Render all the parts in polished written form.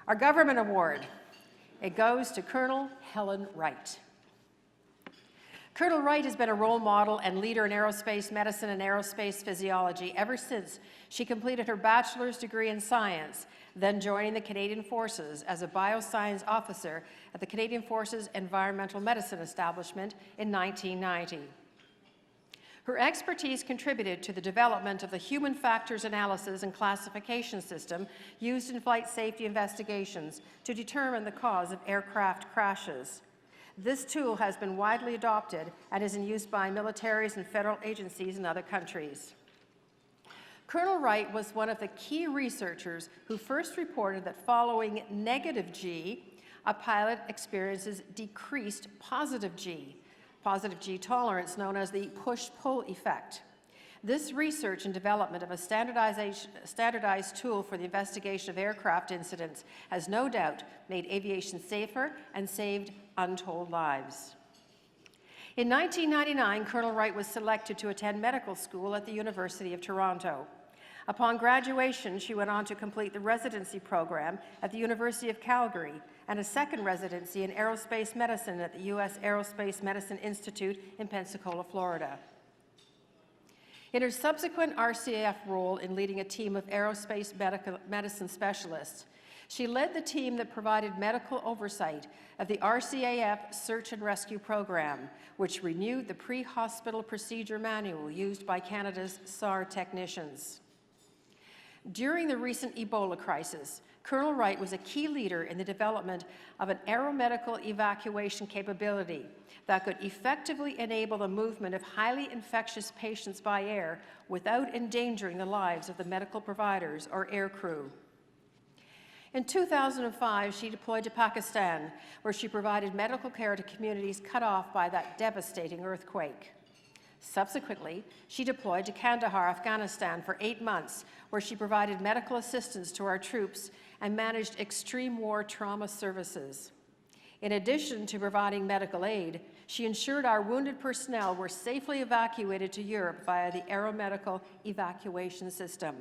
Our government award, it goes to Colonel Helen Wright. Colonel Wright has been a role model and leader in aerospace medicine and aerospace physiology ever since she completed her bachelor's degree in science, then joining the Canadian Forces as a bioscience officer at the Canadian Forces Environmental Medicine Establishment in 1990. Her expertise contributed to the development of the human factors analysis and classification system used in flight safety investigations to determine the cause of aircraft crashes. This tool has been widely adopted and is in use by militaries and federal agencies in other countries. Colonel Wright was one of the key researchers who first reported that following negative G, a pilot experiences decreased positive G tolerance known as the push-pull effect. This research and development of a standardized tool for the investigation of aircraft incidents has no doubt made aviation safer and saved untold lives. In 1999, Colonel Wright was selected to attend medical school at the University of Toronto. Upon graduation, she went on to complete the residency program at the University of Calgary and a second residency in aerospace medicine at the U.S. Aerospace Medicine Institute in Pensacola, Florida. In her subsequent RCAF role in leading a team of aerospace medicine specialists, she led the team that provided medical oversight of the RCAF Search and Rescue Program, which renewed the pre-hospital procedure manual used by Canada's SAR technicians. During the recent Ebola crisis, Colonel Wright was a key leader in the development of an aeromedical evacuation capability that could effectively enable the movement of highly infectious patients by air without endangering the lives of the medical providers or air crew. In 2005, she deployed to Pakistan, where she provided medical care to communities cut off by that devastating earthquake. Subsequently, she deployed to Kandahar, Afghanistan for 8 months, where she provided medical assistance to our troops and managed extreme war trauma services. In addition to providing medical aid, she ensured our wounded personnel were safely evacuated to Europe via the aeromedical evacuation system.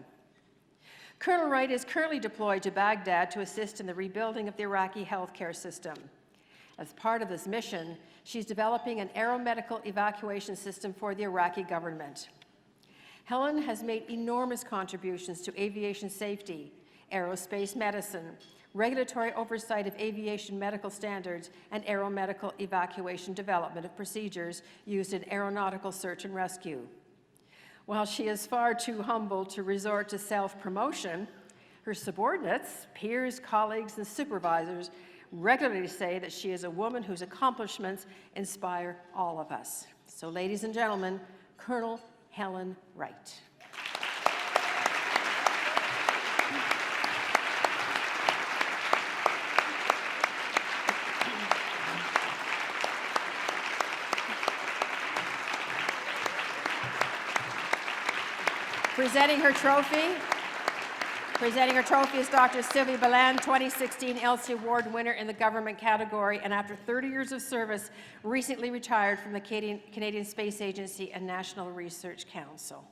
Colonel Wright is currently deployed to Baghdad to assist in the rebuilding of the Iraqi healthcare system. As part of this mission, she's developing an aeromedical evacuation system for the Iraqi government. Helen has made enormous contributions to aviation safety, aerospace medicine, regulatory oversight of aviation medical standards, and aeromedical evacuation development of procedures used in aeronautical search and rescue. While she is far too humble to resort to self-promotion, her subordinates, peers, colleagues, and supervisors regularly say that she is a woman whose accomplishments inspire all of us. So, ladies and gentlemen, Colonel Helen Wright. Presenting her trophy is Dr. Sylvie Belland, 2016 Elsie Award winner in the government category, and after 30 years of service, recently retired from the Canadian Space Agency and National Research Council.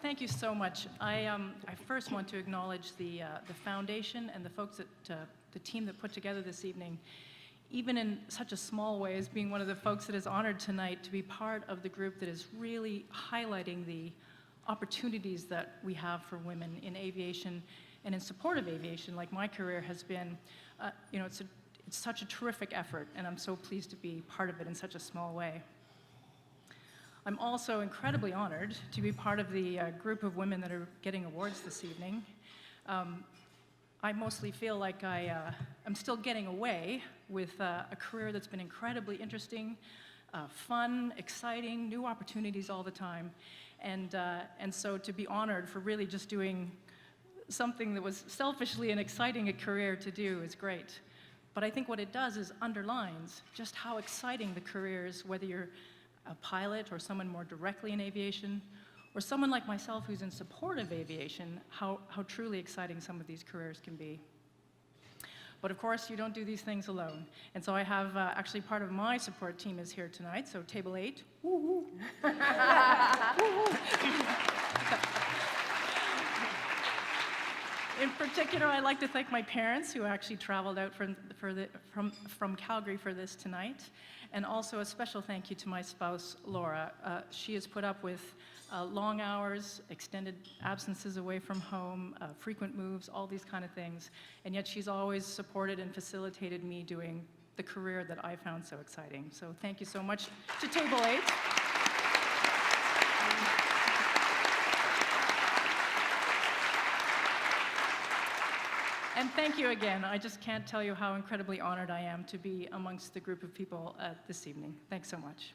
Thank you so much. I first want to acknowledge the foundation and the folks that the team that put together this evening, even in such a small way as being one of the folks that is honored tonight to be part of the group that is really highlighting the opportunities that we have for women in aviation and in support of aviation, like my career has been. It's such a terrific effort, and I'm so pleased to be part of it in such a small way. I'm also incredibly honored to be part of the group of women that are getting awards this evening. I mostly feel like I'm still getting away with a career that's been incredibly interesting, fun, exciting, new opportunities all the time. And so to be honored for really just doing something that was selfishly an exciting a career to do is great. But I think what it does is underlines just how exciting the career is, whether you're a pilot or someone more directly in aviation, or someone like myself who's in support of aviation, how truly exciting some of these careers can be. But of course, you don't do these things alone. And so I have actually part of my support team is here tonight, so table 8. Woo-hoo. particular, I'd like to thank my parents who actually traveled out from Calgary for this tonight. And also a special thank you to my spouse, Laura. She has put up with long hours, extended absences away from home, frequent moves, all these kind of things. And yet she's always supported and facilitated me doing the career that I found so exciting. So thank you so much to Table 8. And thank you again. I just can't tell you how incredibly honored I am to be amongst the group of people this evening. Thanks so much.